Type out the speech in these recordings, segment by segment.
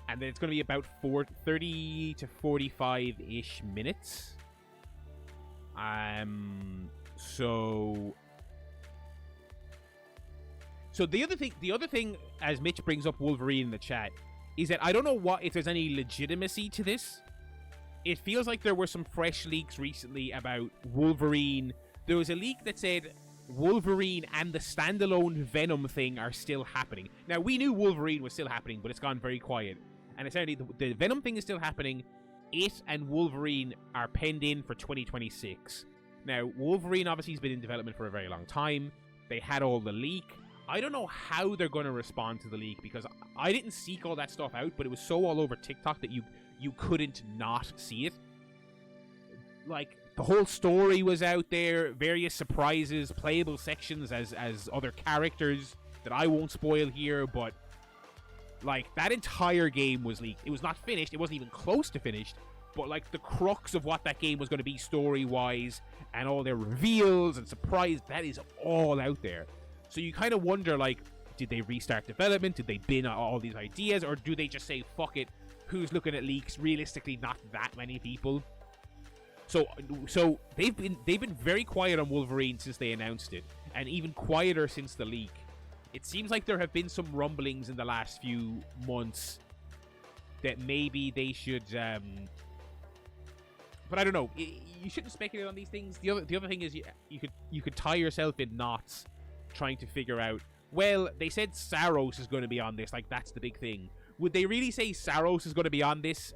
And then it's going to be about 30 to 45-ish minutes. So the other thing, as Mitch brings up Wolverine in the chat, is that I don't know if there's any legitimacy to this. It feels like there were some fresh leaks recently about Wolverine. There was a leak that said Wolverine and the standalone Venom thing are still happening. Now, we knew Wolverine was still happening, but it's gone very quiet. And essentially, the Venom thing is still happening. It and Wolverine are penned in for 2026. Now, Wolverine obviously has been in development for a very long time. They had all the leak. I don't know how they're going to respond to the leak, because I didn't seek all that stuff out, but it was so all over TikTok that you couldn't not see it. Like, the whole story was out there, various surprises, playable sections as other characters that I won't spoil here, but like, that entire game was leaked. It was not finished, it wasn't even close to finished, but like, the crux of what that game was going to be story-wise, and all their reveals and surprise, that is all out there. So you kind of wonder, like, did they restart development? Did they bin all these ideas? Or do they just say, fuck it, who's looking at leaks? Realistically, not that many people. So they've been very quiet on Wolverine since they announced it, and even quieter since the leak. It seems like there have been some rumblings in the last few months that maybe they should, but I don't know. You shouldn't speculate on these things. The other thing is you could tie yourself in knots trying to figure out, well, they said Saros is going to be on this, like, that's the big thing. Would they really say Saros is going to be on this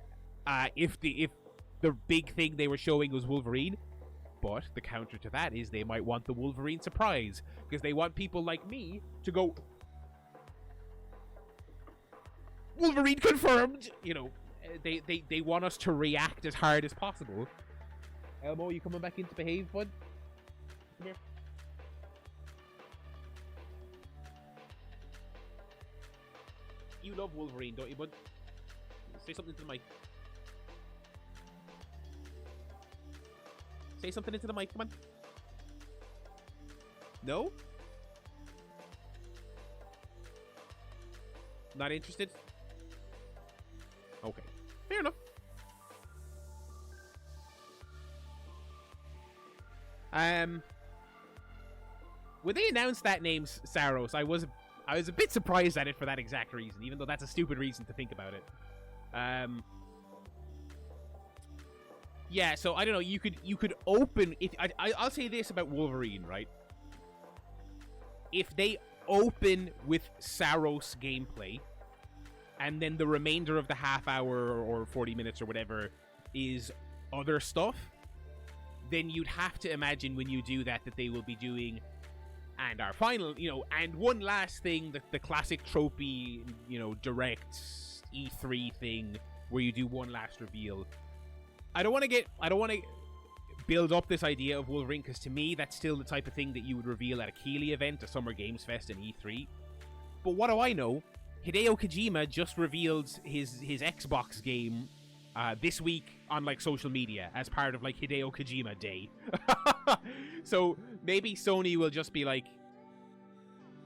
if the big thing they were showing was Wolverine? But the counter to that is they might want the Wolverine surprise, because they want people like me to go, Wolverine confirmed! You know, they want us to react as hard as possible. Elmo, you coming back in to behave, bud? Come here. You love Wolverine, don't you, bud? Say something to the mic. Say something into the mic, come on. No? Not interested? Okay. Fair enough. When they announced that name, Saros, I was a bit surprised at it for that exact reason, even though that's a stupid reason to think about it. Yeah, so I don't know. You could open. I'll say this about Wolverine, right? If they open with Saros gameplay, and then the remainder of the half hour or 40 minutes or whatever is other stuff, then you'd have to imagine when you do that they will be doing, and our final, and one last thing, the classic tropey, direct E3 thing where you do one last reveal. I don't want to build up this idea of Wolverine, because to me that's still the type of thing that you would reveal at a Keighley event, a Summer Games Fest, and E3. But what do I know? Hideo Kojima just revealed his Xbox game this week on like social media as part of like Hideo Kojima Day. So maybe Sony will just be like,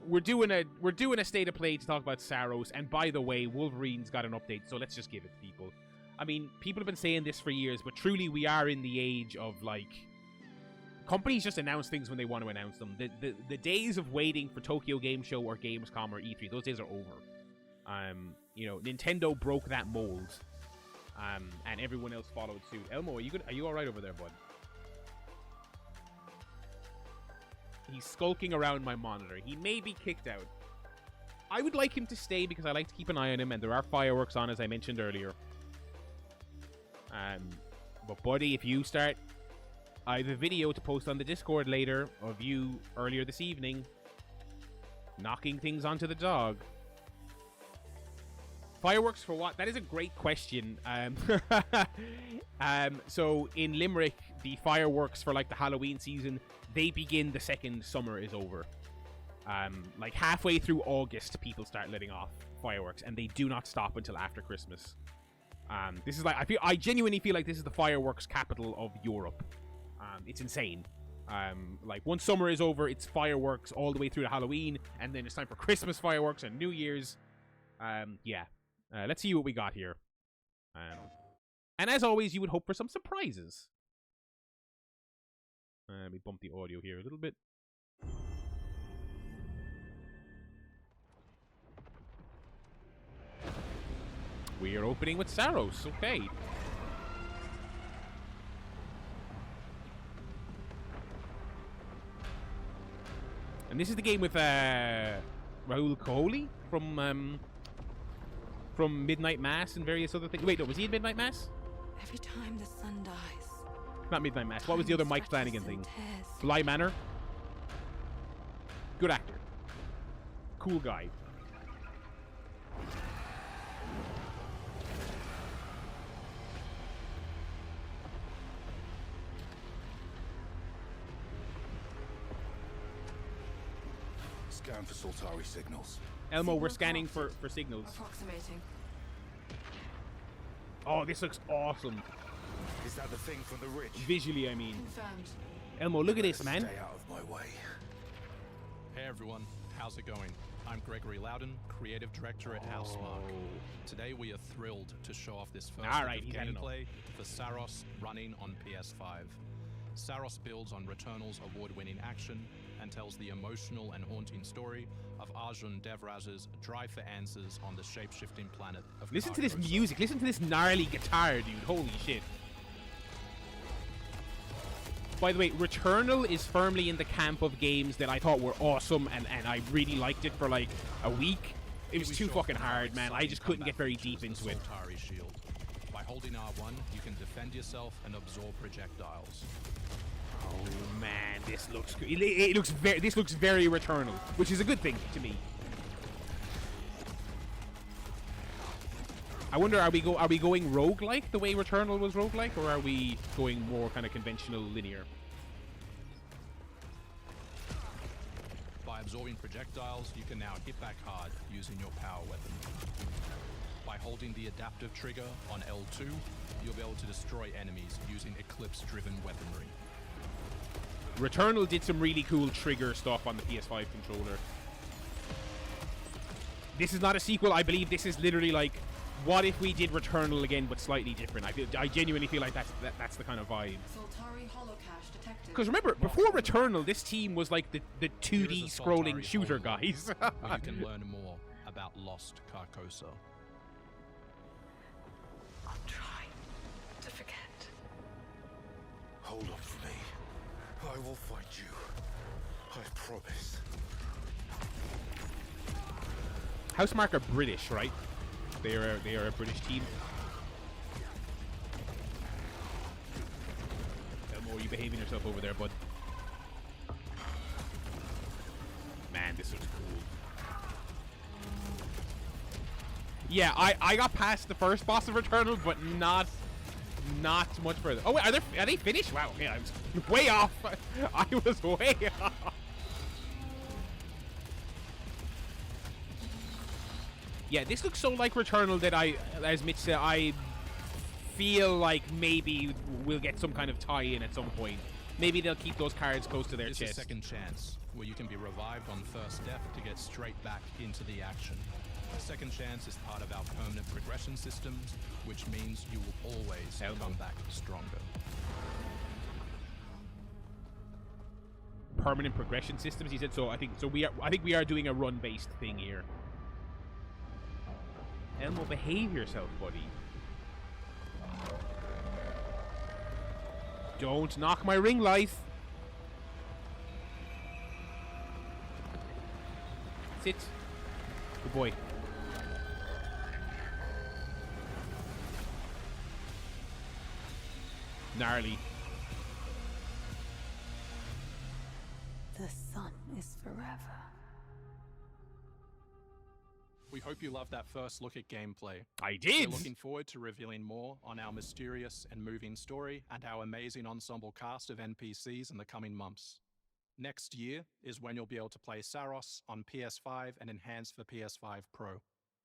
we're doing a state of play to talk about Saros, and by the way, Wolverine's got an update, so let's just give it to people. I mean, people have been saying this for years, but truly we are in the age of, like, companies just announce things when they want to announce them. The days of waiting for Tokyo Game Show or Gamescom or E3, those days are over. Nintendo broke that mold, and everyone else followed suit. Elmo, are you alright over there, bud? He's skulking around my monitor. He may be kicked out. I would like him to stay because I like to keep an eye on him, and there are fireworks on, as I mentioned earlier. But buddy, if you start, I have a video to post on the Discord later of you earlier this evening knocking things onto the dog. Fireworks for what? That is a great question. So in Limerick, the fireworks for like the Halloween season, they begin the second summer is over. Like halfway through August, people start letting off fireworks, and they do not stop until after Christmas. This is like, I genuinely feel like this is the fireworks capital of Europe. It's insane. Like, once summer is over, it's fireworks all the way through to Halloween, and then it's time for Christmas fireworks and New Year's. Yeah. Let's see what we got here. And as always, you would hope for some surprises. Let me bump the audio here a little bit. We are opening with Saros. Okay. And this is the game with Rahul Kohli from Midnight Mass and various other things. Wait, no, was he in Midnight Mass? Every time the sun dies. Not Midnight Mass. What was the other Mike Flanagan thing? Bly Manor. Good actor. Cool guy. Scan for Soltari signals. Elmo, we're scanning for signals. Approximating. Oh, this looks awesome. Is that the thing from the ridge? Visually, I mean. Confirmed. Elmo, look at this, man. Stay out of my way. Hey everyone, how's it going? I'm Gregory Loudon, Creative Director at Housemarque. Today we are thrilled to show off this first look of gameplay for Saros running on PS5. Saros builds on Returnal's award-winning action and tells the emotional and haunting story of Arjun Devraz's drive for answers on the shape-shifting planet of Listen to this Carcosa. music. Listen to this gnarly guitar, dude. Holy shit. By the way, Returnal is firmly in the camp of games that I thought were awesome, and I really liked it for like a week. It was too fucking hard, man. I just couldn't get very deep into it. Soltari shield. By holding R1, you can defend yourself and absorb projectiles. Oh man, this looks good. It looks very. This looks very Returnal, which is a good thing to me. I wonder, are we going roguelike the way Returnal was roguelike, or are we going more kind of conventional linear? By absorbing projectiles, you can now hit back hard using your power weapon. By holding the adaptive trigger on L2, you'll be able to destroy enemies using Eclipse-driven weaponry. Returnal did some really cool trigger stuff on the PS5 controller. This is not a sequel. I believe this is literally like, what if we did Returnal again, but slightly different? I genuinely feel like that's the kind of vibe. Soltari holocache detected. Because remember, before Returnal, this team was like the 2D scrolling shooter guys. Where you can learn more about lost Carcosa. I'll try to forget. Hold up for me. I will find you. I promise. Housemarque are British, right? They are a British team. Elmo, are you behaving yourself over there, bud? Man, this looks cool. Yeah, I got past the first boss of Returnal, but not much further. Oh wait, are they finished? Wow, okay, I was way off. I was way off. Yeah, this looks so like Returnal that as Mitch said, I feel like maybe we'll get some kind of tie-in at some point. Maybe they'll keep those cards close to their This chest. is Second Chance, where you can be revived on first death to get straight back into the action. Second Chance is part of our permanent progression systems, which means you will always come back stronger. Permanent progression systems, he said. So I think we are doing a run-based thing here. Elmo, behave yourself, buddy. Don't knock my ring light. Sit. Good boy. Gnarly. The sun is forever. We hope you loved that first look at gameplay. I did. We're looking forward to revealing more on our mysterious and moving story and our amazing ensemble cast of NPCs in the coming months. Next year is when you'll be able to play Saros on PS5 and enhanced for PS5 Pro.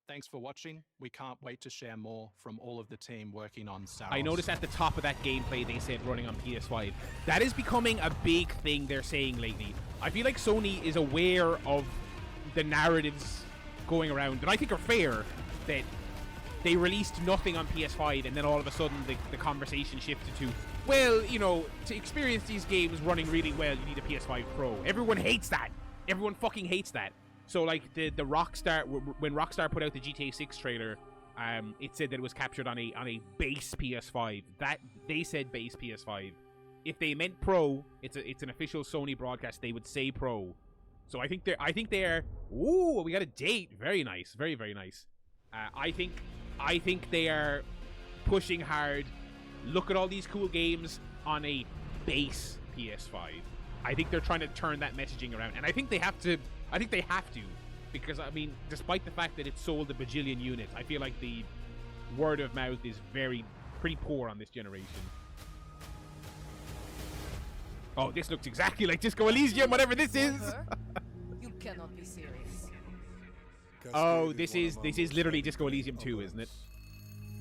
Thanks for watching. We can't wait to share more from all of the team working on Saros. I noticed at the top of that gameplay they said running on PS5. That is becoming a big thing they're saying lately. I feel like Sony is aware of the narratives going around that I think are fair, that they released nothing on PS5, and then all of a sudden the conversation shifted to, well, you know, to experience these games running really well, you need a PS5 Pro. Everyone hates that. Everyone fucking hates that. So like the Rockstar, when Rockstar put out the GTA 6 trailer, it said that it was captured on a base PS5. That they said base PS5. If they meant Pro, it's an official Sony broadcast. They would say Pro. So I think they're. Ooh, we got a date. Very nice. Very, very nice. I think they are pushing hard. Look at all these cool games on a base PS5. I think they're trying to turn that messaging around, and I think they have to. Because I mean, despite the fact that it sold a bajillion units, I feel like the word of mouth is pretty poor on this generation. Oh, this looks exactly like Disco Elysium, whatever this is. You cannot be serious. Oh, this is literally Disco Elysium 2, isn't it?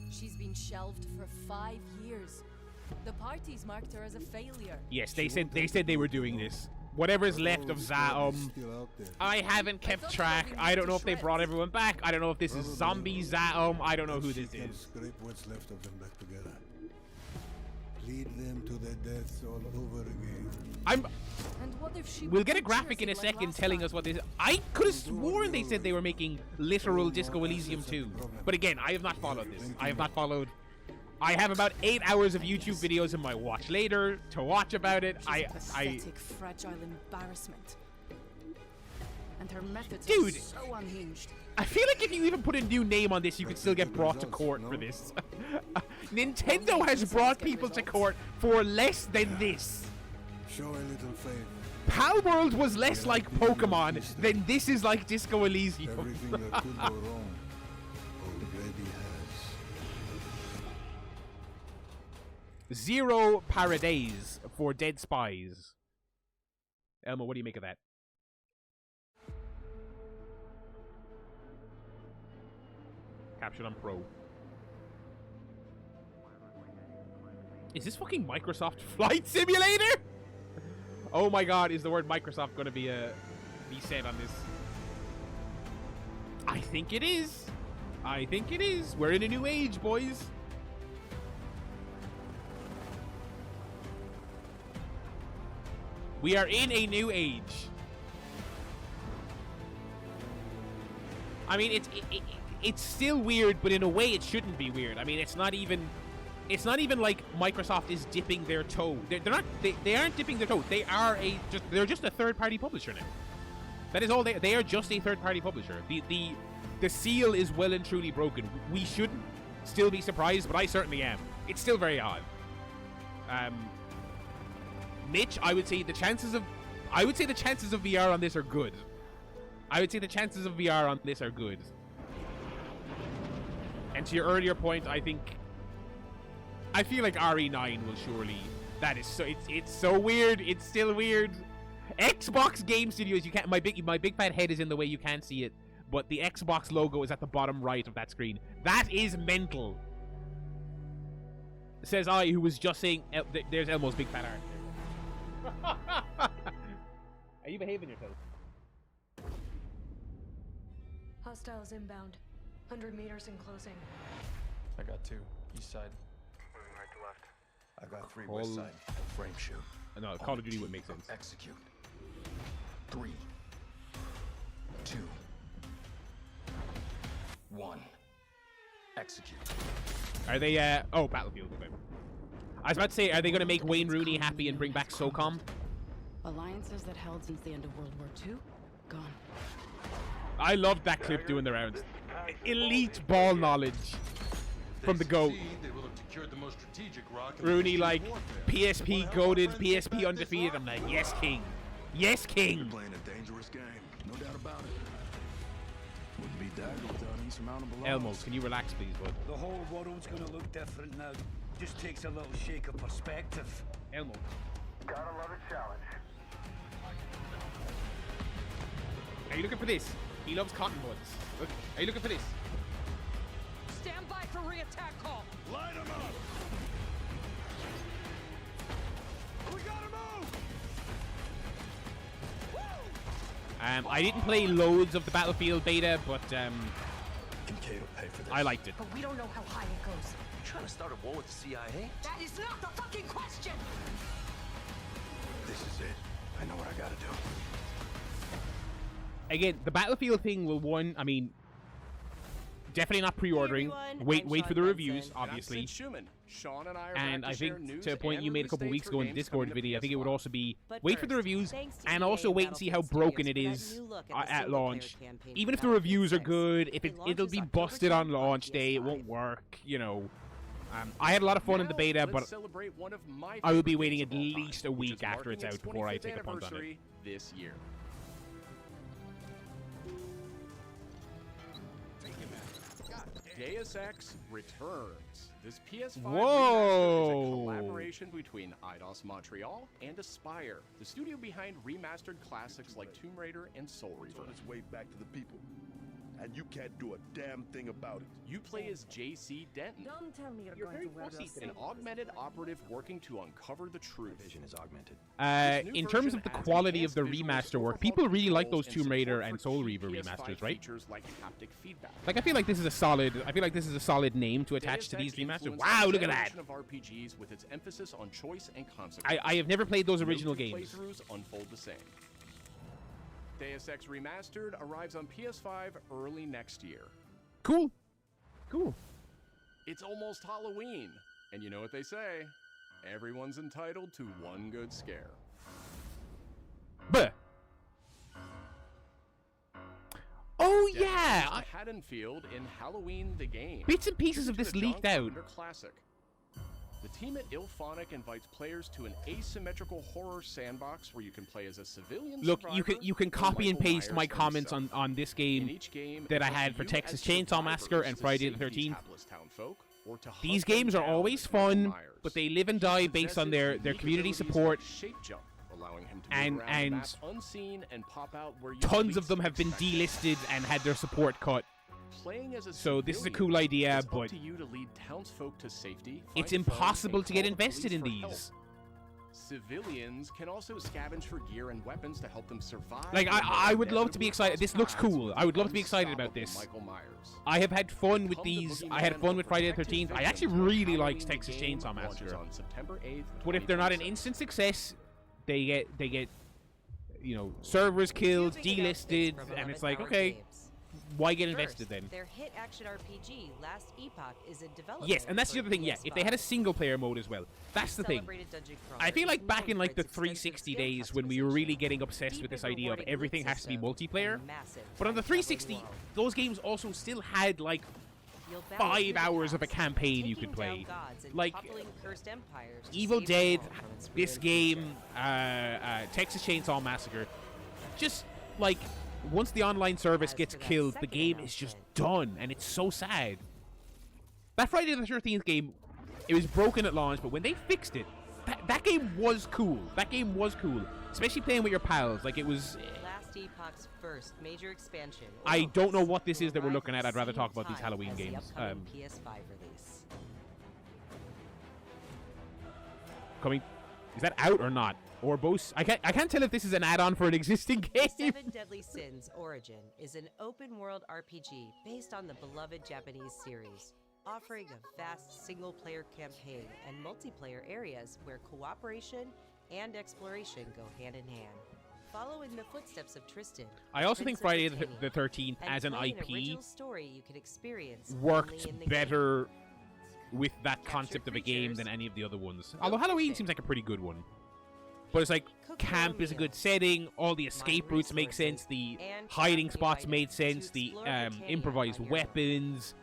She's been shelved for 5 years. The parties marked her as a failure. Yes, they said they were doing this. Whatever's left of Zaum, I haven't kept track. I don't know if they brought everyone back. I don't know if this is zombie Zaum. I don't know who this is. Scrape what's left of them back together. Lead them to their deaths all over again. And what if she We'll get a graphic in a second telling us what this is. I could have sworn they said they were making literal Disco Elysium 2. But again, I have not followed this. I have about 8 hours of YouTube videos in my watch later to watch about it. Pathetic, fragile embarrassment. And her methods Dude, are so unhinged. I feel like if you even put a new name on this, you could still get brought to court for this. Nintendo has brought people to court for less than this. Show a little faith. Palworld was less like Pokemon than this is like Disco Elysium. Everything that could go wrong already has. 0 Paradise for Dead Spies. Elmo, what do you make of that? Captured on Pro. Is this fucking Microsoft Flight Simulator? Oh my god, is the word Microsoft going to be said on this? I think it is. I think it is. We're in a new age, boys. We are in a new age. I mean, it's still weird, but in a way it shouldn't be weird. I mean, it's not even like Microsoft is dipping their toe. They aren't dipping their toe. They're just a third-party publisher now. That is all they are, just a third-party publisher. The seal is well and truly broken. We shouldn't still be surprised, but I certainly am. It's still very odd. Mitch, I would say the chances of VR on this are good. And to your earlier point, I feel like RE9 will surely. That is so. It's so weird. It's still weird. Xbox Game Studios. You can't. My big fat head is in the way. You can't see it. But the Xbox logo is at the bottom right of that screen. That is mental. Says I, who was just saying. There's Elmo's big fat arm. Are you behaving yourself? Hostiles inbound. 100 meters in closing. I got 2. East side. Moving right to left. I got 3 west side. Frame shoot. No, Call of Duty would make sense. Execute. 3, 2, 1. Execute. Are they, oh, Battlefield. Okay. I was about to say, are they going to make Wayne Rooney happy and bring back SOCOM? Alliances that held since the end of World War II? Gone. I loved that clip doing the rounds. Elite ball knowledge from the GOAT. Rooney, like, PSP goated, PSP undefeated. I'm like, yes, king. Yes, king. You're playing a dangerous game. No doubt about it. Wouldn't be that without insurmountable odds. Elmo, can you relax, please, bud? The whole world's gonna look different now. Just takes a little shake of perspective. Elmo. Gotta love a challenge. Are you looking for this? He loves cotton buds. Look, are you looking for this? Stand by for re-attack call. Light him up! We gotta move! I didn't play loads of the Battlefield beta, but Kincaid will pay for this. I liked it. But we don't know how high it goes. You trying to start a war with the CIA? That is not the fucking question! This is it. I know what I gotta do. Again, the Battlefield thing will I mean, definitely not pre-ordering. Wait for the reviews, obviously. And I think to a point you made a couple weeks ago in the Discord video, I think it would also be wait for the reviews and also wait and see how broken it is at launch. Even if the reviews are good, if it'll be busted on launch day, it won't work, you know. I had a lot of fun in the beta, but I will be waiting at least a week after it's out before I take a punt on it. This year. Deus Ex returns. This PS5 remaster is a collaboration between Eidos Montreal and Aspyr, the studio behind remastered classics like Tomb Raider and Soul Reaver. It's on its way back to the people, and you can't do a damn thing about it. You play as J.C. Denton, Don't tell me you're going to wear those an augmented operative working to uncover the truth. Vision is augmented. In terms of the quality of the remaster work, people really like those Tomb Raider and Soul Reaver remasters, right? Like haptic feedback. Like, I feel like this is a solid name to attach to these remasters. Wow, look at that! Of RPGs with its emphasis on choice and consequence. I have never played those original games. Playthroughs unfold the same. Deus Ex Remastered arrives on PS5 early next year. Cool. Cool. It's almost Halloween, and you know what they say. Everyone's entitled to one good scare. Buh. Oh, yeah! Haddonfield in Halloween the Game. Bits and pieces of this leaked out. Classic. The team at Ilphonic invites players to an asymmetrical horror sandbox where you can play as a civilian. Look, you can copy and paste my comments on this game that I had for Texas Chainsaw Massacre and Friday the 13th. These games are always fun, but they live and die based on their community support. And tons of them have been delisted and had their support cut. So this is a cool idea, but it's impossible to get invested in these. Civilians can also scavenge for gear and weapons to help them survive. Like, I would love to be excited. This looks cool. I would love to be excited about this. I have had fun with these. I had fun with Friday the 13th. I actually really liked Texas Chainsaw Massacre. But if they're not an instant success, they get you know, servers killed, delisted, and it's like, okay, why get invested then? Their hit action RPG, Last Epoch, is in development. Yes, and that's the other thing, yeah. If they had a single-player mode as well, that's the thing. I feel like back in, like, the 360 days when we were really getting obsessed with this idea of everything has to be multiplayer. But on the 360, those games also still had, like, 5 hours of a campaign you could play. Like, Evil Dead, this game, Texas Chainsaw Massacre. Just, like, once the online service gets killed, the game is just done, and it's so sad. That Friday the 13th game, it was broken at launch, but when they fixed it, that game was cool. That game was cool, especially playing with your pals. Like, it was... Last Epoch's first major expansion. I don't know what this is that we're looking at. I'd rather talk about these Halloween games. PS5 release. Coming... Is that out or not? Or both? I can't tell if this is an add-on for an existing game. Seven Deadly Sins Origin is an open-world RPG based on the beloved Japanese series, offering a vast single-player campaign and multiplayer areas where cooperation and exploration go hand in hand. Follow in the footsteps of Tristan. I also think Friday the 13th as an IP story you can experience worked better with that concept of a game than any of the other ones. Although Halloween seems like a pretty good one. But it's like, camp is a good setting, all the escape routes make sense, the hiding spots made sense, the improvised weapons.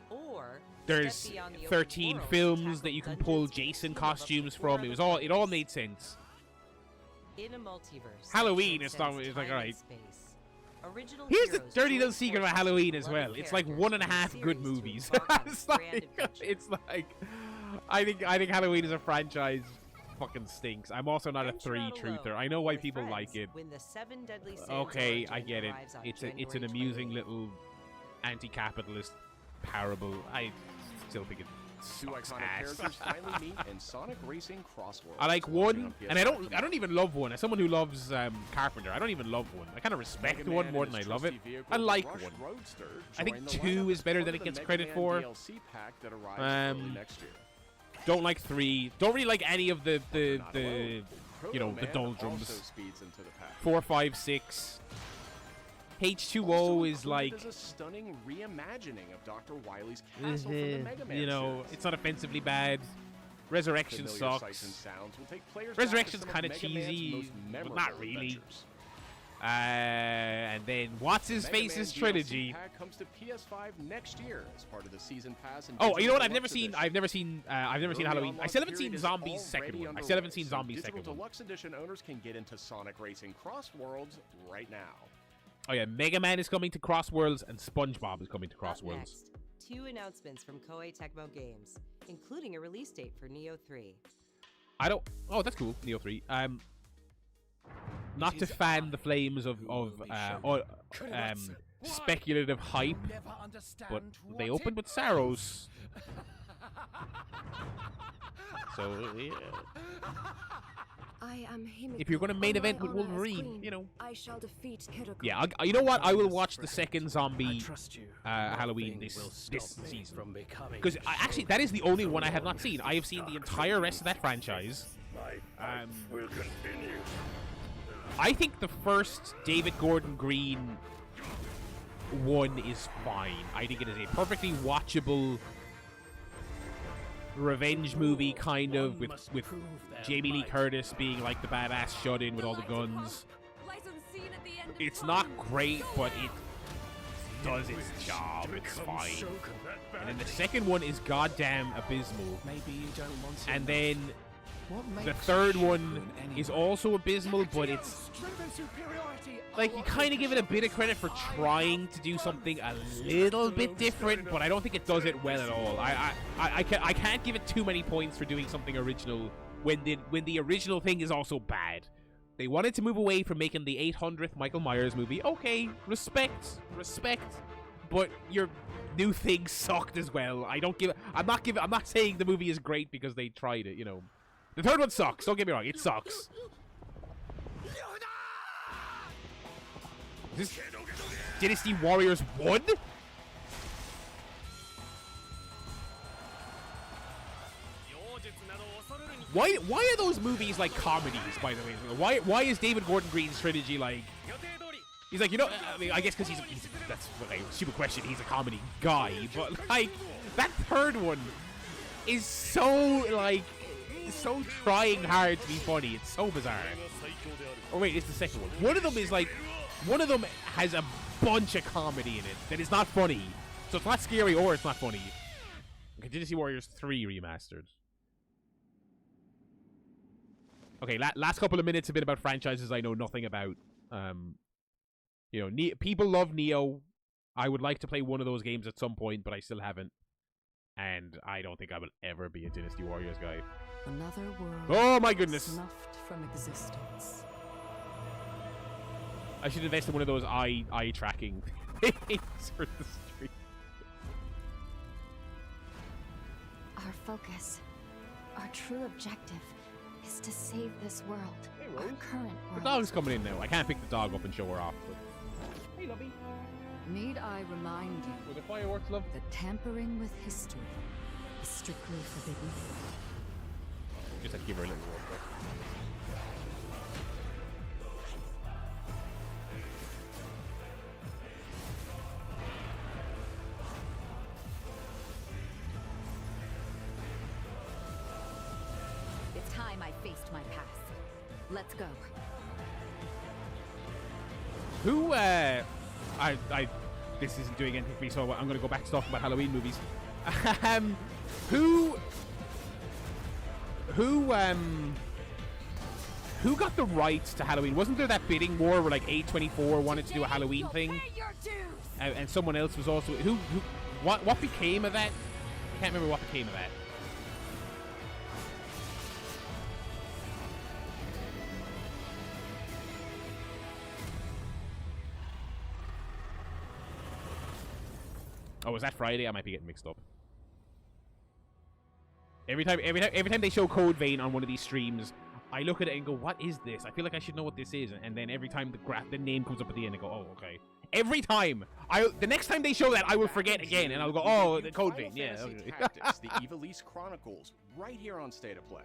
There's 13 films that you can pull Jason costumes from. It all made sense. In a multiverse, Halloween is like, alright. Here's the dirty little secret about Halloween as well. It's like 1.5 good movies. it's like I think Halloween is a franchise fucking stinks. I'm also not a 3 truther. I know why people like it. Okay, I get it. It's an amusing little anti-capitalist parable. I still think it Two iconic characters finally meet in Sonic Racing Cross Worlds. I like 1, and I don't even love 1. As someone who loves Carpenter, I don't even love 1. I kind of respect 1 more than I love it. I like 1. I think 2 is better than it gets credit for. Don't like 3. Don't really like any of the you know, the doldrums. 4, 5, 6. H2O is like a stunning reimagining of Dr. Wily's castle from the Mega Man you know, series. it's not offensively bad. Resurrection sucks. Resurrection's kind of cheesy, but not really. And then what's his face's trilogy? Comes to PS5 next year as part of the season pass. And oh, you know what? I've never seen Halloween. I still haven't seen Zombies second one. I still haven't seen Zombies second one. Deluxe Edition owners can get into Sonic Racing Cross Worlds right now. Oh yeah, Mega Man is coming to Cross Worlds and SpongeBob is coming to Cross Worlds. Next, 2 announcements from Koei Tecmo Games, including a release date for Neo 3. Oh, that's cool. Neo 3. Not to fan the flames of speculative hype, but they opened with Saros. So yeah. I am if you're going to main event with Wolverine, you know. I shall defeat Hideko. Yeah, you know what? I will watch the second zombie Halloween this season. Because actually, that is the only one I have not seen. I have seen the entire rest of that franchise. Will continue. I think the first David Gordon Green one is fine. I think it is a perfectly watchable revenge movie, kind of, with Jamie Lee Curtis being like the badass shut-in with all the guns. It's not great, but it does its job. It's fine. And then the second one is goddamn abysmal. And then the third one is also abysmal, but it's like, you kind of give it a bit of credit for trying to do something a little bit different, but I don't think it does it well at all. I can't give it too many points for doing something original when the original thing is also bad. They wanted to move away from making the 800th Michael Myers movie. Okay, respect, but your new thing sucked as well. I'm not saying the movie is great because they tried it, you know. The third one sucks. Don't get me wrong, it sucks. Is this Dynasty Warriors 1? Why are those movies like comedies, by the way? Why is David Gordon Green's trilogy like... He's like, you know, I mean, I guess because that's a stupid question, he's a comedy guy, but like, that third one is so, like, so trying hard to be funny. It's so bizarre. Oh wait, it's the second one. One of them has a bunch of comedy in it that is not funny. So it's not scary or it's not funny. Okay, Dynasty Warriors 3 remastered. Okay, last couple of minutes have been about franchises I know nothing about. You know, people love Neo. I would like to play one of those games at some point, but I still haven't. And I don't think I will ever be a Dynasty Warriors guy. Another world. Oh my goodness! Snuffed from existence. I should invest in one of those eye tracking things for the street. Our focus, our true objective, is to save this world. Hey, our current world. The dog's coming in now. I can't pick the dog up and show her off. But... Hey, lovey. Need I remind you? With the fireworks, love. That tampering with history is strictly forbidden. Just have to give her a little real quick. It's time I faced my past. Let's go. Who, this isn't doing anything for me, so I'm going to go back to talking about Halloween movies. Who got the rights to Halloween? Wasn't there that bidding war where like A24 wanted to do a Halloween thing, and someone else was also what became of that? I can't remember what became of that. Oh, was that Friday? I might be getting mixed up. Every time they show Code Vein on one of these streams, I look at it and go, "What is this? I feel like I should know what this is." And then every time the name comes up at the end, I go, "Oh, okay." Every time, the next time they show that, I will forget again, and I'll go, "Oh, the Code Vein, yeah." Okay. Tactics, the Ivalice Chronicles, right here on State of Play.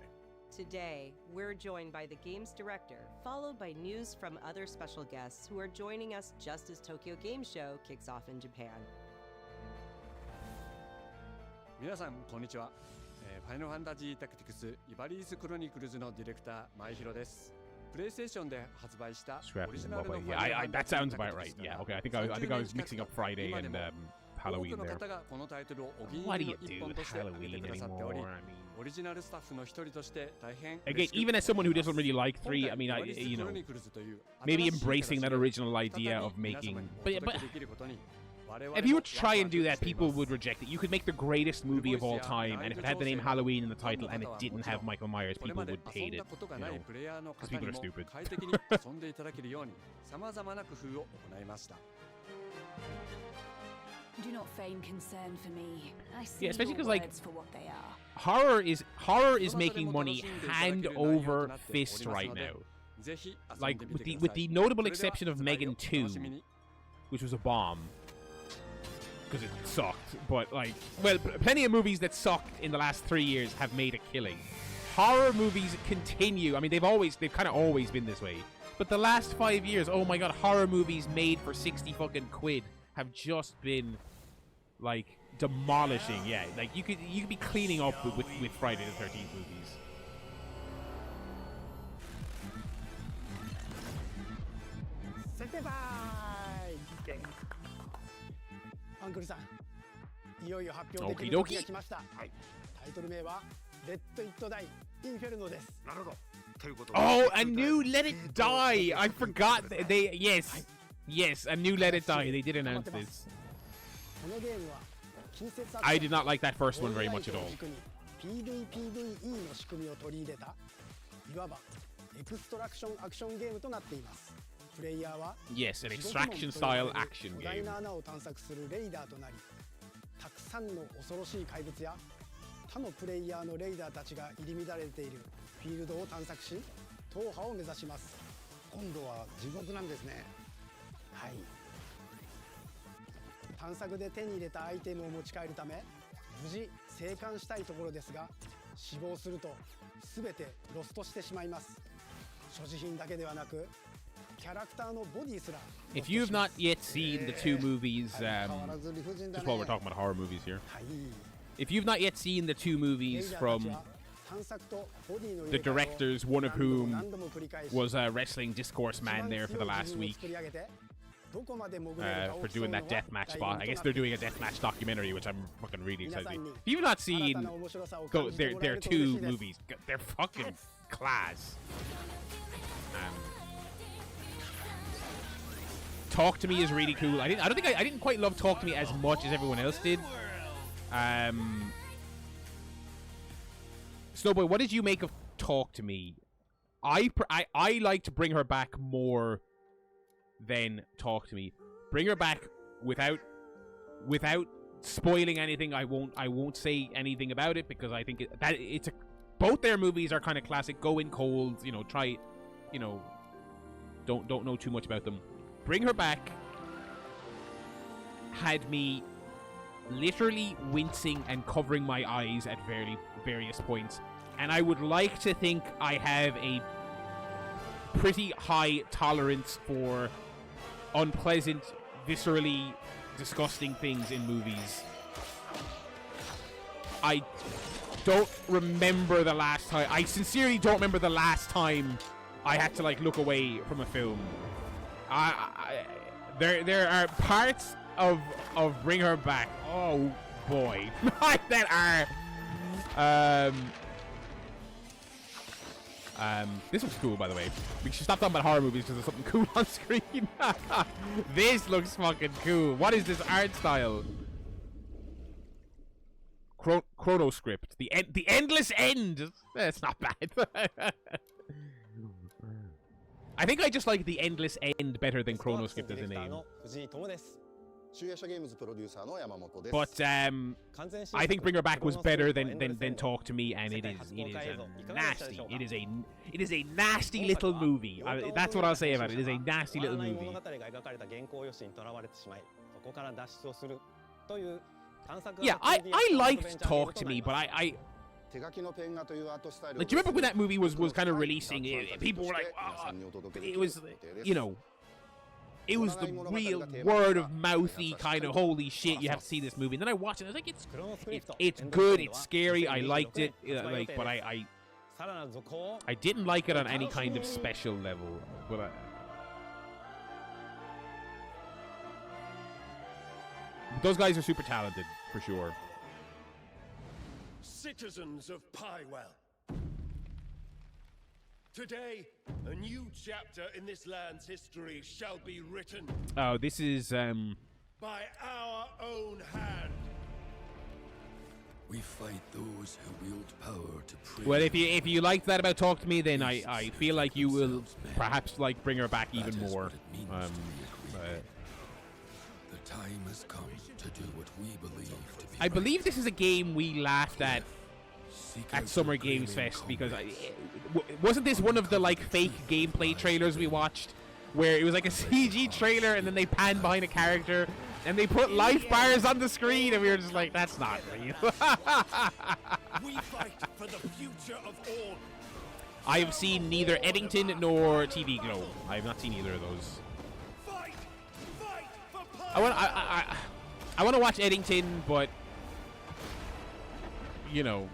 Today, we're joined by the game's director, followed by news from other special guests who are joining us just as Tokyo Game Show kicks off in Japan. 皆さんこんにちは。ファイナルファンタジータクティクスイバリースクロニクルズのディレクター前広です。プレイステーションで発売したオリジナルの Yeah, that sounds about right. Yeah, okay. I think I was mixing up Friday and Halloween there. What do you do with Halloween anymore? I mean, オリジナルスタッフの一人として大変 again, even as someone who doesn't really like 3, I mean, you know, maybe embracing that original idea of making, but if you were to try and do that, people would reject it. You could make the greatest movie of all time, and if it had the name Halloween in the title and it didn't have Michael Myers, people would hate it, you know, because people are stupid. Do not feign concern for me. I see especially your 'cause, like, words for what they are. Horror is making money hand over fist right now. Like with the notable exception of Megan 2, which was a bomb because it sucked. But like, well, plenty of movies that sucked in the last 3 years have made a killing. Horror movies continue. I mean, they've kind of always been this way. But the last 5 years, oh my god, horror movies made for 60 fucking quid have just been like demolishing. Yeah, like you could be cleaning up with Friday the 13th movies. Okie dokie. Oh, a new Let It Die. I forgot yes, a new Let It Die. They did announce this. I did not like that first one very much at all. Yes, an extraction style action game. If you've not yet seen the two movies, just while we're talking about horror movies here, if you've not yet seen the two movies from the directors, one of whom was a wrestling discourse man there for the last week, for doing that deathmatch spot. I guess they're doing a deathmatch documentary, which I'm fucking really excited to see. If you've not seen their two movies, they're fucking class. Talk to Me is really cool. I didn't quite love Talk to Me as much as everyone else did. Snowboy, what did you make of Talk to Me? I like to bring her back more than Talk to Me. Bring her back without spoiling anything. I won't say anything about it because I think both their movies are kind of classic. Go in cold, you know. Try, you know. Don't know too much about them. Bring Her Back had me literally wincing and covering my eyes at various points, and I would like to think I have a pretty high tolerance for unpleasant, viscerally disgusting things in movies. I don't remember the last time. I sincerely don't remember the last time I had to like look away from a film. There are parts of Bring Her Back. Oh boy, that are. This looks cool, by the way. We should stop talking about horror movies because there's something cool on screen. This looks fucking cool. What is this art style? Chronoscript. The Endless End. That's not bad. I think I just like The Endless End better than Chronoscript as a name. But I think Bring Her Back was better than Talk to Me, and it is nasty. It is a nasty little movie. That's what I'll say about it. It is a nasty little movie. Yeah, I liked Talk to Me, but I like, do you remember when that movie was kind of releasing? People were like, oh, it was, you know, it was the real word of mouthy kind of holy shit, you have to see this movie. And then I watched it, I was like, it's good, it's scary, I liked it, like, but I didn't like it on any kind of special level. But those guys are super talented, for sure. Citizens of Pywell. Today, a new chapter in this land's history shall be written. Oh, this is by our own hand. We fight those who wield power to prove. Well, if you like that about Talk to Me, then I feel like you will perhaps like Bring Her Back even more. The time has come to do what we believe to be. I believe this is a game we laughed at Summer Games Fest, because wasn't this one of the like fake gameplay trailers we watched, where it was like a CG trailer and then they panned behind a character and they put life bars on the screen and we were just like, that's not real. We fight for the future of all. I have seen neither Eddington nor TV Globe. I have not seen either of those. I want to watch Eddington, but you know,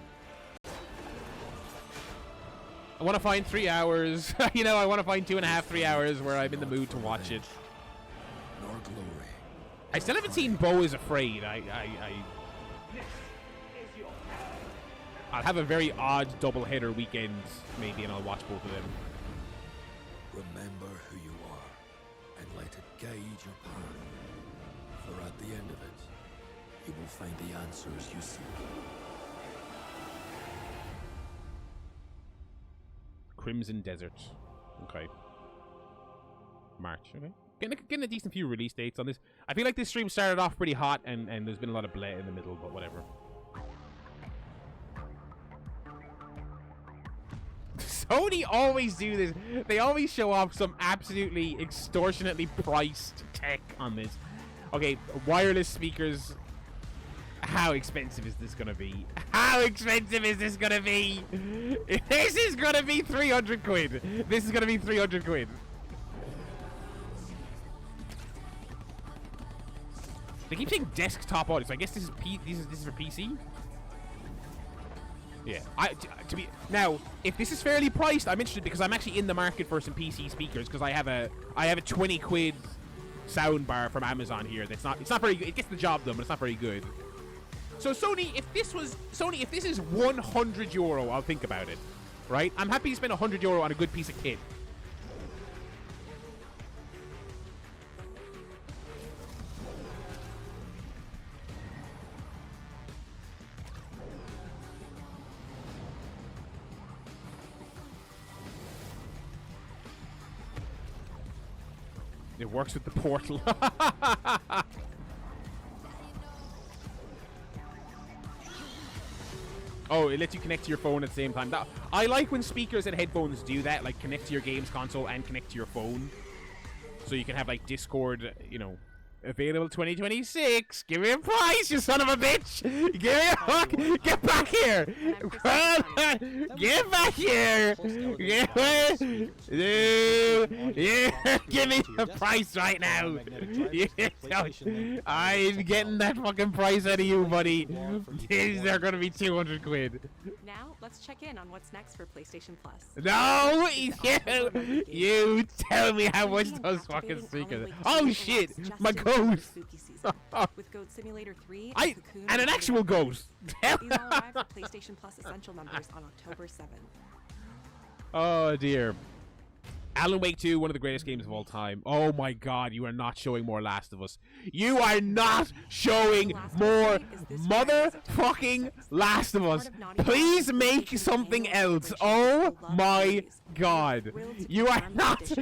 I want to find 3 hours. You know, I want to find 2.5, 3 hours where I'm in the mood to watch it. I still haven't seen Beau is Afraid. I'll have a very odd double-header weekend, maybe, and I'll watch both of them. Remember who you are, and let it guide your path. For at the end of it, you will find the answers you seek. Crimson Desert. Okay. March. Okay. Getting a decent few release dates on this. I feel like this stream started off pretty hot, and there's been a lot of bleh in the middle, but whatever. Sony always do this. They always show off some absolutely extortionately priced tech on this. Okay, wireless speakers. How expensive is this gonna be? How expensive is this gonna be? This is gonna be 300 quid. This is gonna be 300 quid. They keep saying desktop audio, so I guess this is for PC. Yeah, now if this is fairly priced, I'm interested because I'm actually in the market for some PC speakers because I have a 20 quid soundbar from Amazon here. It's not very good. It gets the job done, but it's not very good. So Sony, if this is 100 euro, I'll think about it. Right? I'm happy to spend 100 euro on a good piece of kit. It works with the Portal. Oh, it lets you connect to your phone at the same time. I like when speakers and headphones do that, like connect to your games console and connect to your phone. So you can have like Discord, you know, available 2026. Give me a price, you son of a bitch! Give me a fuck! Get back here! Get back here! Give me a price right now! I'm getting that fucking price out of you, buddy. They're gonna be 200 quid. Now, let's check in on what's next for PlayStation Plus. No! You tell me how much those fucking speakers. Oh shit! My ghost! With Goat Simulator 3 and an actual ghost. These all arrive for PlayStation Plus Essential members on October 7th. Oh dear. Alan Wake 2, one of the greatest games of all time. Oh my god, you are not showing more Last of Us. You are not showing more motherfucking Last of Us. Please make something else. Oh my god. You are not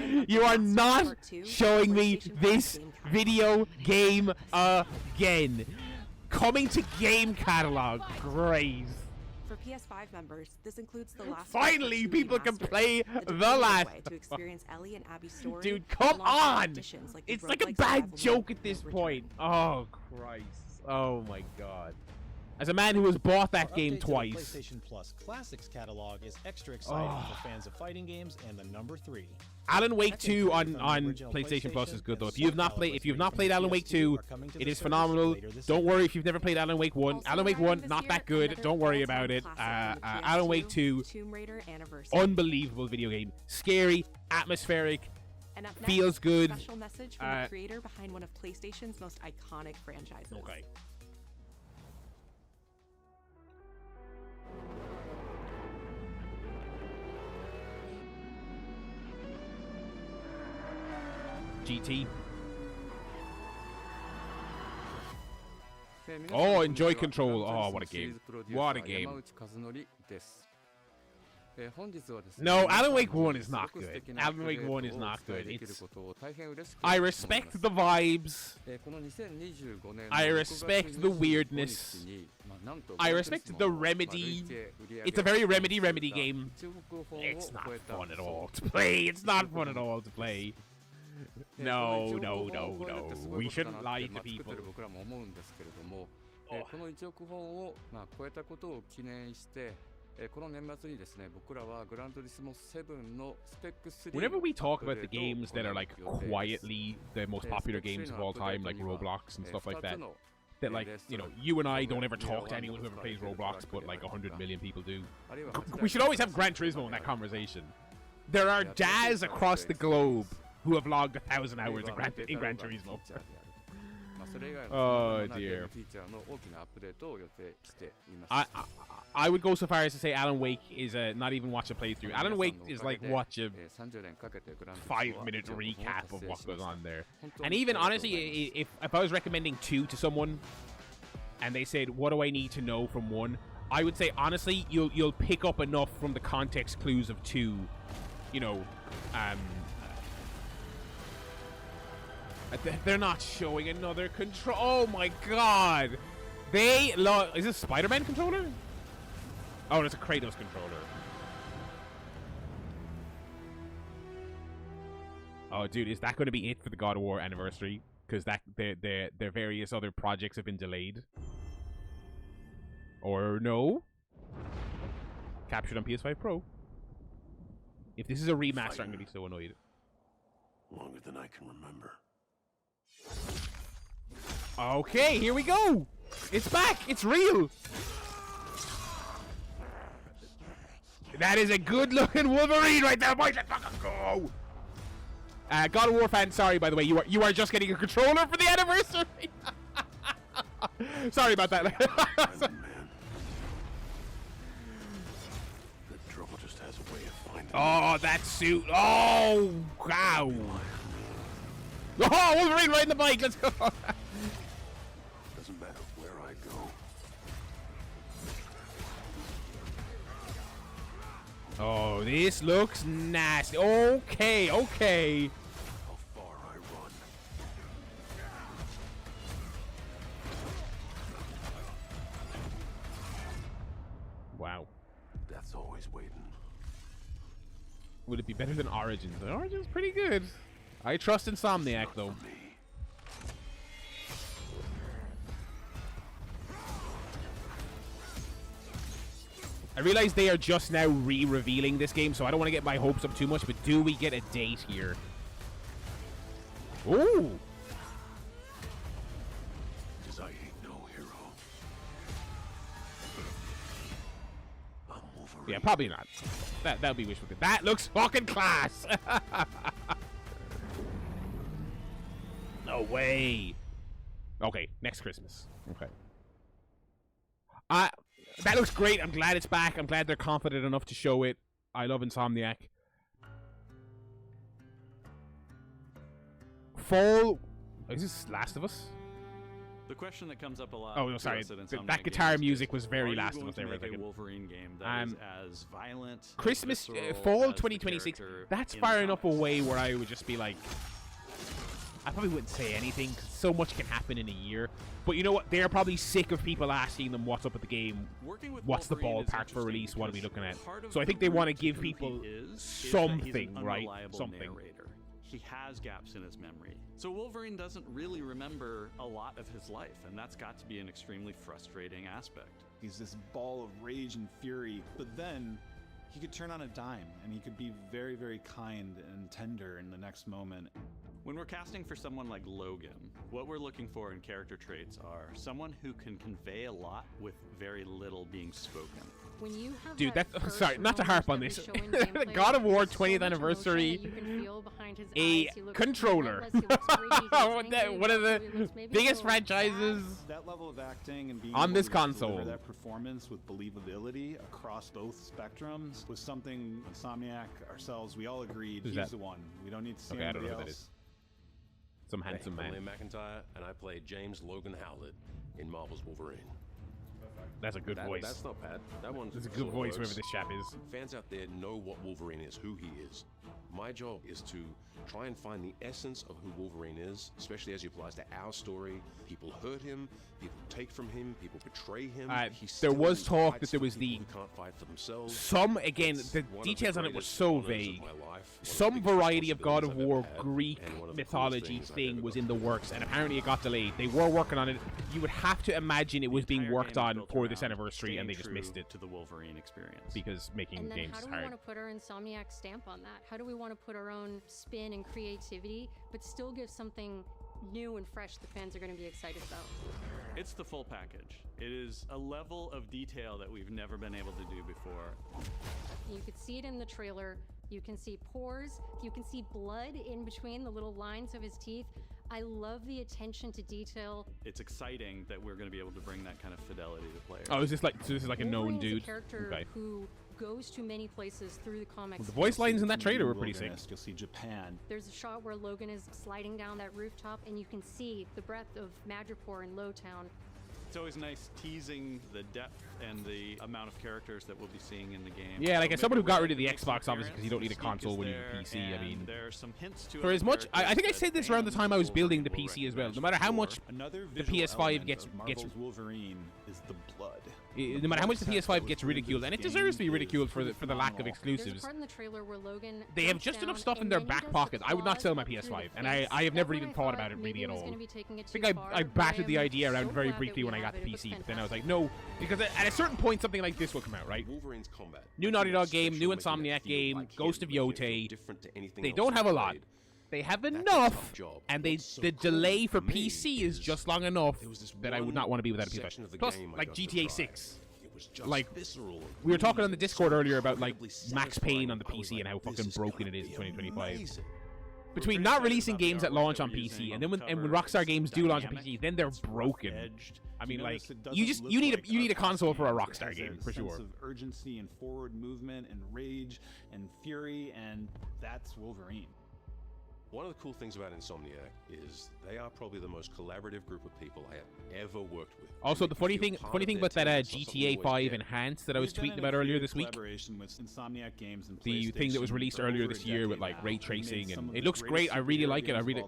showing me this video game again. Coming to game catalog. Great. For PS5 members, this includes the last. Finally, people can play the last. To experience Ellie and Abby's story. Dude, come on! It's like a bad joke at this point. Oh Christ! Oh my god! As a man who has bought that game twice. PlayStation Plus Classics catalog is extra exciting for fans of fighting games and the number 3. Alan Wake 2 on PlayStation Plus is good though. If you've not played Alan Wake 2, it is phenomenal. Don't worry if you've never played Alan Wake 1. Alan Wake 1 not that good. Don't worry about it. Alan Wake 2, unbelievable video game. Scary, atmospheric, feels good. Special message from the creator behind one of PlayStation's most iconic franchises. Okay. GT. Oh, enjoy Control. Oh, what a game. What a game. No, Alan Wake 1 is not good. Alan Wake 1 is not good. I respect the vibes. I respect the weirdness. I respect the Remedy. It's a very Remedy game. It's not fun at all to play. It's not fun at all to play. No. We shouldn't lie to people. Whenever we talk about the games that are like quietly the most popular games of all time, like Roblox and stuff like that, that like, you know, you and I don't ever talk to anyone who ever plays Roblox, but like 100 million people do. We should always have Gran Turismo in that conversation. There are dads across the globe who have logged 1,000 hours in Gran Turismo. Oh dear. I would go so far as to say Alan Wake is not even watch a playthrough. Alan Wake is like watch a 5-minute recap of what goes on there. And even honestly, if I was recommending 2 to someone, and they said, "What do I need to know from 1?" I would say honestly, you'll pick up enough from the context clues of 2. You know, they're not showing another control. Oh my god! Is this Spider-Man controller? Oh, it's a Kratos controller. Oh, dude, is that going to be it for the God of War anniversary? Because their various other projects have been delayed. Or no? Captured on PS5 Pro. If this is a remaster, I'm going to be so annoyed. Longer than I can remember. Okay, here we go. It's back. It's real. That is a good-looking Wolverine right there, boys. Let's fucking go. God of War fan, sorry, by the way. You are just getting a controller for the anniversary. Sorry about that. Man. The trouble just has a way of finding. Oh, that suit. Oh, wow. Oh, Wolverine riding the bike. Let's go. Doesn't matter where I go. Oh, this looks nasty. Okay. How far I run. Wow. Death's always waiting. Would it be better than Origins? Origins pretty good. I trust Insomniac though. I realize they are just now re-revealing this game, so I don't want to get my hopes up too much, but do we get a date here? Ooh! Because I ain't no hero. I'm Wolverine. Yeah, probably not. That'll be wishful thinking. That looks fucking class! No way! Okay, next Christmas. Okay. That looks great. I'm glad it's back. I'm glad they're confident enough to show it. I love Insomniac. Fall. Is this Last of Us? The question that comes up a lot. Oh no, sorry. That guitar music was very Last of Us. There for a second. Wolverine game that is as violent. Christmas, fall 2026. That's far enough away where I would just be like, I probably wouldn't say anything because so much can happen in a year. But you know what? They're probably sick of people asking them what's up with the game. What's the ballpark for release? What are we looking at? So I think they want to give people something, right? Something. He has gaps in his memory. So Wolverine doesn't really remember a lot of his life, and that's got to be an extremely frustrating aspect. He's this ball of rage and fury, but then he could turn on a dime, and he could be very, very kind and tender in the next moment. When we're casting for someone like Logan, what we're looking for in character traits are someone who can convey a lot with very little being spoken. When you have dude, sorry, not to harp on this. God of War 20th anniversary, a controller. One of the biggest franchises that level of acting and being on this console. That performance with believability across both spectrums was something Insomniac, ourselves, we all agreed he's the one. We don't need to see anybody else. Some handsome man. I'm Liam McIntyre, and I play James Logan Howlett in Marvel's Wolverine. That's a good voice. That's not bad. That's a good voice, whoever this chap is. Fans out there know what Wolverine is, who he is. My job is to try and find the essence of who Wolverine is, especially as it applies to our story. People hurt him, people take from him, people betray him. There was talk that there was the can't fight for themselves. Some, again, the details on it were so vague. Some variety of God of War Greek mythology thing was in the works, and apparently it got delayed. They were working on it. You would have to imagine it was being worked on for this anniversary, and they just missed it to the Wolverine experience because making games is hard. How do we want to put our Insomniac stamp on that? How do we want to put our own spin and creativity, but still give something new and fresh the fans are going to be excited about? It's the full package. It is a level of detail that we've never been able to do before. You could see it in the trailer. You can see pores. You can see blood in between the little lines of his teeth. I love the attention to detail. It's exciting that we're going to be able to bring that kind of fidelity to players. Oh, is this like, so this is like a known dude? A character who goes to many places through the comics. Well, the voice lines in that trailer were pretty sick. You'll see Japan. There's a shot where Logan is sliding down that rooftop, and you can see the breadth of Madripoor and Lowtown. It's always nice teasing the depth and the amount of characters that we'll be seeing in the game. Yeah, like as someone who got rid of the Xbox, obviously, because you don't need a console when you have a PC. I mean, there's some hints to for as much, I think I said this around the time I was building the PC as well. No matter how much the PS5 gets Wolverine is the blood. No matter how much the PS5 gets ridiculed, and it deserves to be ridiculed for the lack of exclusives. There's a part in the trailer where Logan they have just enough stuff in their back pocket. I would not sell my PS5, and I have never even thought about it really at all. I think I batted the idea around very briefly when I got the PC, but then I was like, no, because at a certain point something like this will come out, right? Wolverine's combat. New Naughty Dog game, new Insomniac game, Ghost of Yotei. They don't have a lot. They have enough, and the delay for PC is just long enough that I would not want to be without a PS5. Plus, like GTA 6. Like, we were talking on the Discord earlier about, like, Max Payne on the PC and how fucking broken it is in 2025. Between not releasing games that launch on PC, and then when Rockstar games do launch on PC, then they're broken. I mean, like, you need a console for a Rockstar game, for sure. Sense of urgency and forward movement and rage and fury, and that's Wolverine. One of the cool things about Insomniac is they are probably the most collaborative group of people I have ever worked with. Also, the funny thing about that GTA 5 Enhanced that I was tweeting about earlier this week, the thing that was released earlier this year with like ray tracing, and it looks great. I really like it. I really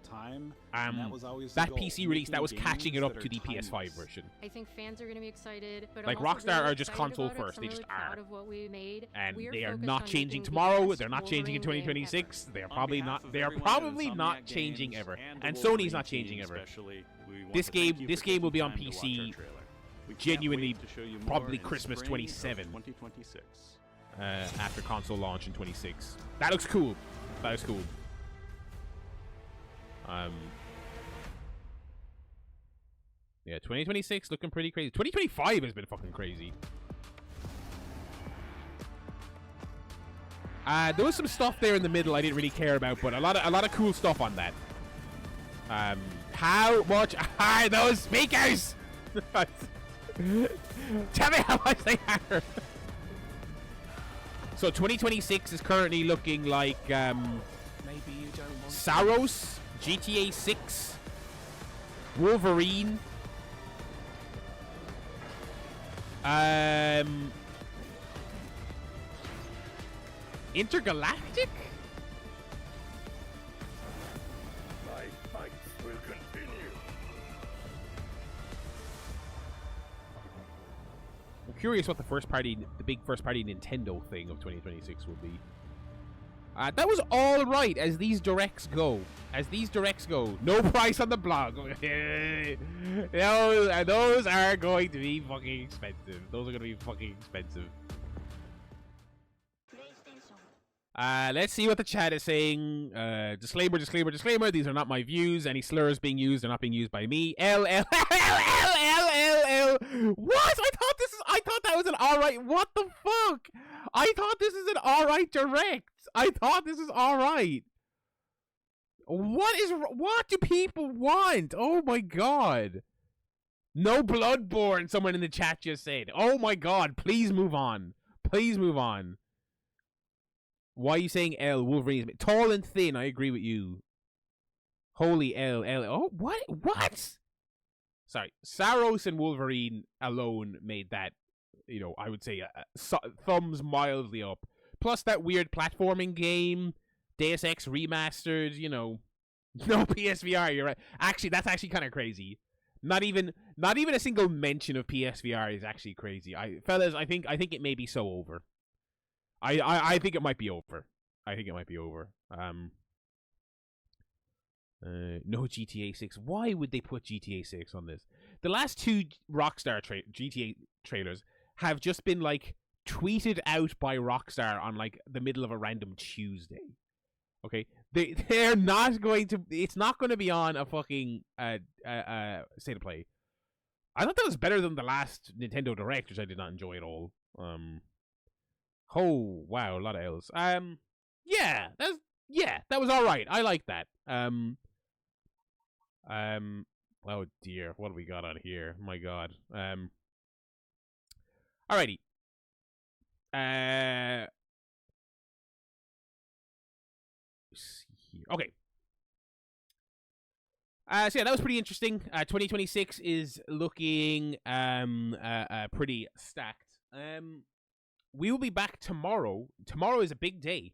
that PC release that was catching it up to the PS5 version. I think fans are going to be excited, but like Rockstar are just console first. They just are, and they are not changing tomorrow. They're not changing in 2026. They are probably not. They are probably not changing ever, and Sony's not changing ever. This game will be on PC genuinely probably Christmas 2026 after console launch in 26. That looks cool. That is cool. Yeah, 2026 looking pretty crazy. 2025 has been fucking crazy. There was some stuff there in the middle I didn't really care about, but a lot of cool stuff on that. How much are those speakers? Tell me how much they are. So 2026 is currently looking like Saros GTA 6, Wolverine, Intergalactic? My fights will continue. I'm curious what the big first party Nintendo thing of 2026 will be. That was all right as these directs go. No price on the blog. Those are going to be fucking expensive. Let's see what the chat is saying. Disclaimer. These are not my views. Any slurs being used are not being used by me. What? I thought that was an alright. What the fuck? I thought this is an alright direct. This is alright. What do people want? Oh my god. No Bloodborne, someone in the chat just said. Oh my god, please move on. Why are you saying L? Wolverine is tall and thin. I agree with you. Holy L. Oh, what? Sorry. Saros and Wolverine alone made that, I would say thumbs mildly up. Plus that weird platforming game, Deus Ex Remastered, no PSVR, you're right. Actually, that's actually kind of crazy. Not even a single mention of PSVR is actually crazy. Fellas, I think it may be so over. I think it might be over. No GTA 6. Why would they put GTA 6 on this? The last two Rockstar GTA trailers have just been tweeted out by Rockstar on the middle of a random Tuesday. Okay, they're not going to. It's not going to be on a fucking state of play. I thought that was better than the last Nintendo Direct, which I did not enjoy at all. Oh wow, a lot of L's. Yeah, that was all right. I like that. Oh dear, what do we got on here? My God. Alrighty. Okay. So yeah, that was pretty interesting. 2026 is looking pretty stacked. We will be back tomorrow. Tomorrow is a big day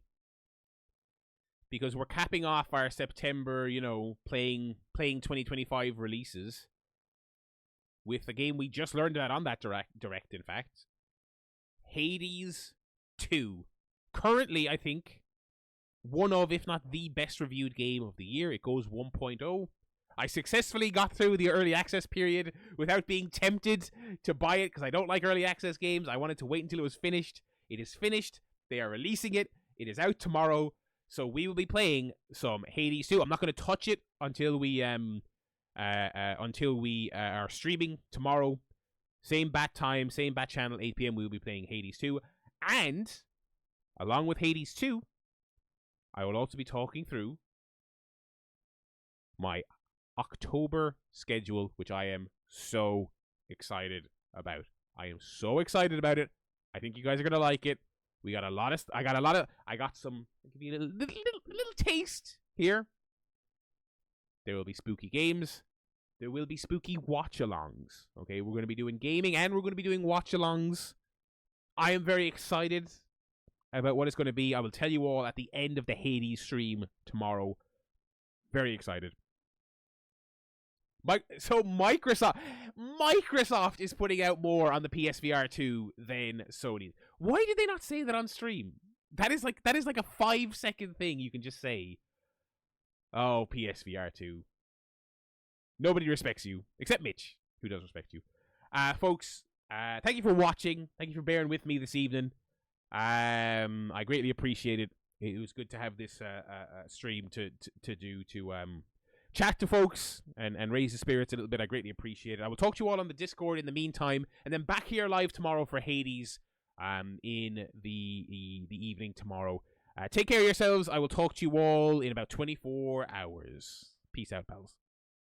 because we're capping off our September, playing 2025 releases with the game we just learned about on that direct, in fact. Hades 2. Currently, I think, one of, if not the best reviewed game of the year. It goes 1.0. I successfully got through the early access period without being tempted to buy it because I don't like early access games. I wanted to wait until it was finished. It is finished. They are releasing it. It is out tomorrow. So we will be playing some Hades 2. I'm not going to touch it until we are streaming tomorrow. Same bat time, same bat channel, 8 p.m. We will be playing Hades 2. And along with Hades 2, I will also be talking through my October schedule, which I am so excited about. I am so excited about it. I think you guys are gonna like it. I got some. I'll give you a little taste here. There will be spooky games. There will be spooky watch-alongs. Okay, we're gonna be doing gaming and we're gonna be doing watch-alongs. I am very excited about what it's gonna be. I will tell you all at the end of the Hades stream tomorrow. Very excited. So Microsoft is putting out more on the PSVR 2 than Sony. Why did they not say that on stream? That is like a 5-second thing you can just say. Oh, PSVR 2. Nobody respects you except Mitch, who does respect you. Folks, thank you for watching. Thank you for bearing with me this evening. I greatly appreciate it. It was good to have this stream to chat to folks and raise the spirits a little bit. I greatly appreciate it. I will talk to you all on the Discord in the meantime, and then back here live tomorrow for Hades in the evening tomorrow. Take care of yourselves. I will talk to you all in about 24 hours. Peace out, pals.